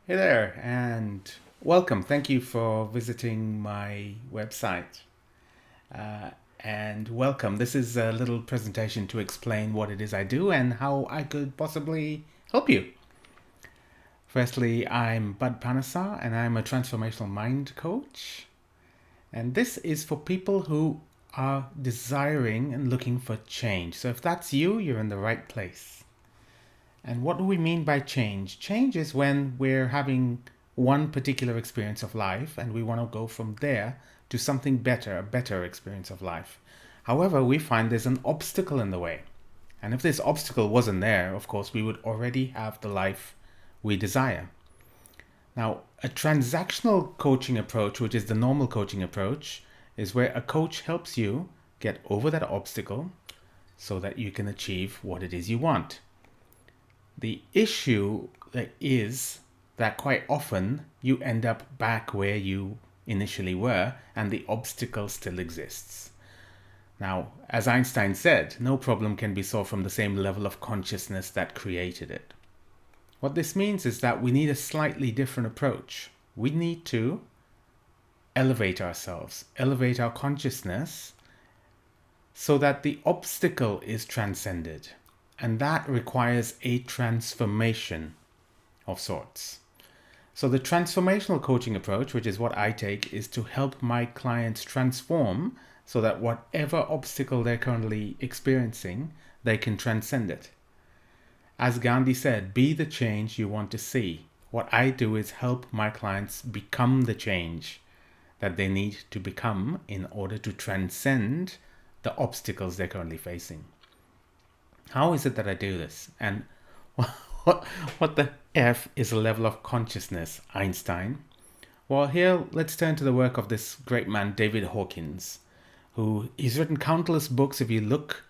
Hey there, and welcome. Thank you for visiting my website. Uh, and welcome. This is a little presentation to explain what it is I do and how I could possibly help you. Firstly, I'm Bud Panasar, and I'm a Transformational Mind coach. And this is for people who are desiring and looking for change. So if that's you, you're in the right place. And what do we mean by change? Change is when we're having one particular experience of life and we want to go from there to something better, a better experience of life. However, we find there's an obstacle in the way. And if this obstacle wasn't there, of course, we would already have the life we desire. Now, a transactional coaching approach, which is the normal coaching approach, is where a coach helps you get over that obstacle so that you can achieve what it is you want. The issue is that quite often you end up back where you initially were and the obstacle still exists. Now, as Einstein said, no problem can be solved from the same level of consciousness that created it. What this means is that we need a slightly different approach. We need to elevate ourselves, elevate our consciousness so that the obstacle is transcended. And that requires a transformation of sorts. So the transformational coaching approach, which is what I take, is to help my clients transform so that whatever obstacle they're currently experiencing, they can transcend it. As Gandhi said, be the change you want to see. What I do is help my clients become the change that they need to become in order to transcend the obstacles they're currently facing. How is it that I do this? And what the F is a level of consciousness, Einstein? Well, here let's turn to the work of this great man, David Hawkins, who he's written countless books. If you look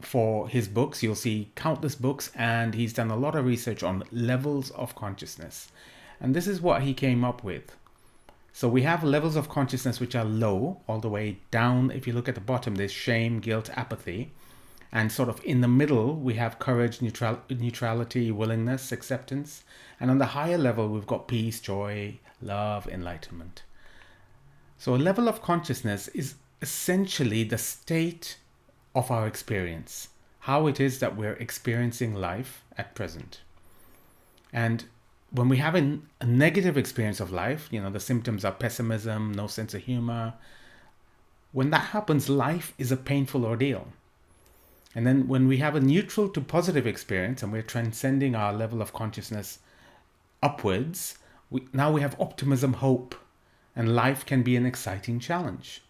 for his books, you'll see countless books, and he's done a lot of research on levels of consciousness. And this is what he came up with. So we have levels of consciousness which are low, all the way down. If you look at the bottom, there's shame, guilt, apathy. And sort of in the middle, we have courage, neutrality, willingness, acceptance. And on the higher level, we've got peace, joy, love, enlightenment. So a level of consciousness is essentially the state of our experience, how it is that we're experiencing life at present. And when we have a negative experience of life, the symptoms are pessimism, no sense of humor. When that happens, life is a painful ordeal. And then when we have a neutral to positive experience and we're transcending our level of consciousness upwards, now we have optimism, hope, and life can be an exciting challenge.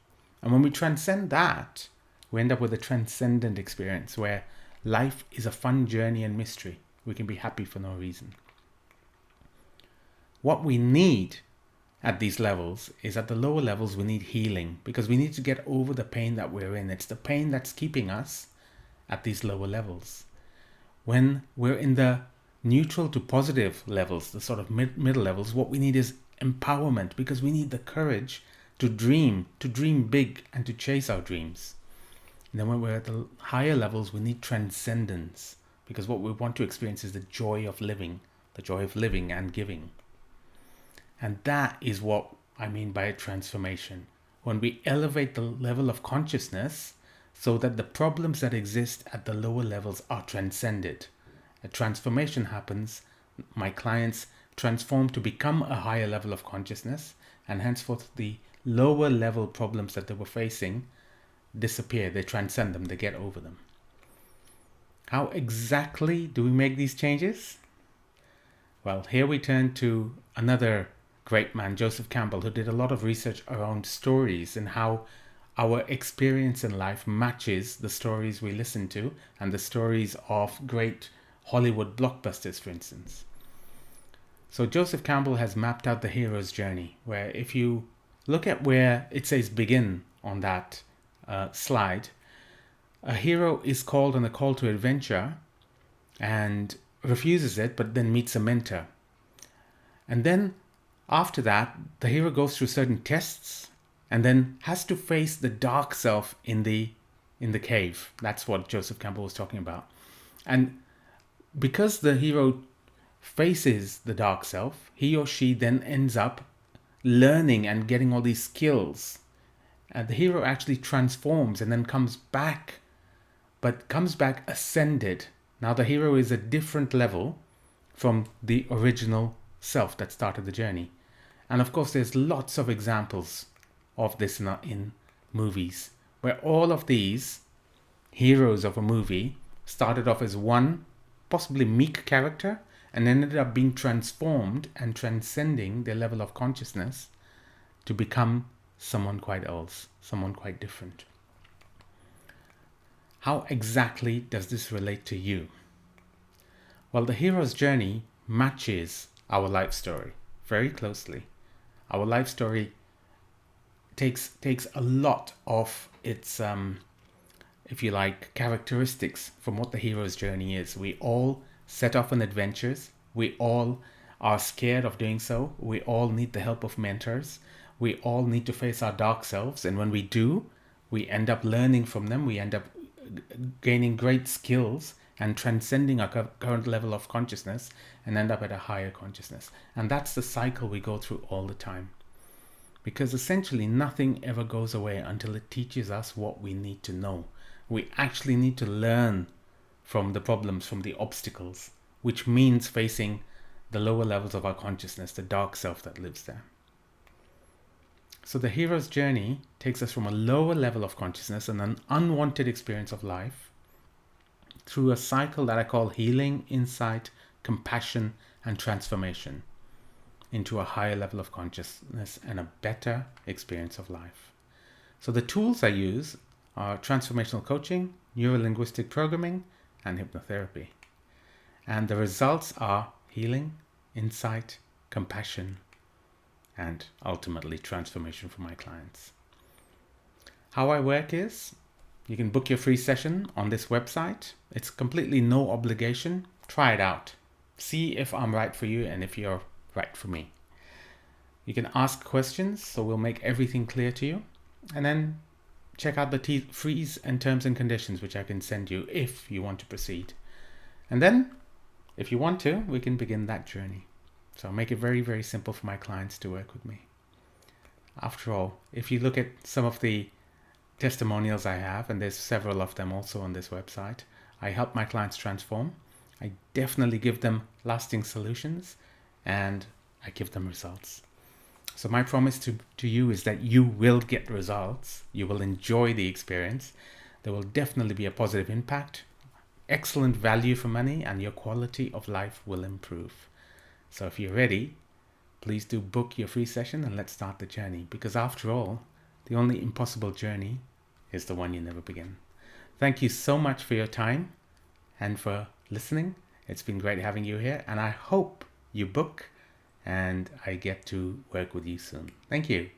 And when we transcend that, we end up with a transcendent experience where life is a fun journey and mystery. We can be happy for no reason. What we need at these levels is at the lower levels, we need healing because we need to get over the pain that we're in. It's the pain that's keeping us at these lower levels. When we're in the neutral to positive levels, the sort of middle levels, what we need is empowerment because we need the courage to dream big and to chase our dreams. And then when we're at the higher levels, we need transcendence because what we want to experience is the joy of living and giving. And that is what I mean by a transformation. When we elevate the level of consciousness so that the problems that exist at the lower levels are transcended. A transformation happens. My clients transform to become a higher level of consciousness, and henceforth the lower level problems that they were facing disappear. They transcend them. They get over them. How exactly do we make these changes? Well, here we turn to another great man, Joseph Campbell, who did a lot of research around stories and how our experience in life matches the stories we listen to and the stories of great Hollywood blockbusters, for instance. So Joseph Campbell has mapped out the hero's journey, where if you look at where it says begin on that slide, a hero is called on a call to adventure and refuses it, but then meets a mentor. And then after that, the hero goes through certain tests and then has to face the dark self in the cave. That's what Joseph Campbell was talking about. And because the hero faces the dark self, he or she then ends up learning and getting all these skills. And the hero actually transforms and then comes back, but comes back ascended. Now the hero is a different level from the original self that started the journey. And of course, there's lots of examples of this in movies, where all of these heroes of a movie started off as one possibly meek character and ended up being transformed and transcending their level of consciousness to become someone quite else, someone quite different. How exactly does this relate to you? Well, the hero's journey matches our life story very closely. Our life story takes a lot of its, if you like, characteristics from what the hero's journey is. We all set off on adventures. We all are scared of doing so. We all need the help of mentors. We all need to face our dark selves. And when we do, we end up learning from them. We end up gaining great skills and transcending our current level of consciousness and end up at a higher consciousness. And that's the cycle we go through all the time. Because essentially nothing ever goes away until it teaches us what we need to know. We actually need to learn from the problems, from the obstacles, which means facing the lower levels of our consciousness, the dark self that lives there. So the hero's journey takes us from a lower level of consciousness and an unwanted experience of life through a cycle that I call healing, insight, compassion, and transformation into a higher level of consciousness and a better experience of life. So the tools I use are transformational coaching, neuro-linguistic programming, and hypnotherapy. And the results are healing, insight, compassion, and ultimately transformation for my clients. How I work is, you can book your free session on this website. It's completely no obligation. Try it out. See if I'm right for you and if you're right for me. You can ask questions, so we'll make everything clear to you. And then check out the fees and terms and conditions, which I can send you if you want to proceed. And then, if you want to, we can begin that journey. So I'll make it very, very simple for my clients to work with me. After all, if you look at some of the testimonials I have, and there's several of them also on this website, I help my clients transform. I definitely give them lasting solutions, and I give them results. So my promise to you is that you will get results. You will enjoy the experience. There will definitely be a positive impact, excellent value for money, and your quality of life will improve. So if you're ready, please do book your free session and let's start the journey. Because after all, the only impossible journey is the one you never begin. Thank you so much for your time and for listening. It's been great having you here, and I hope you book and I get to work with you soon. Thank you.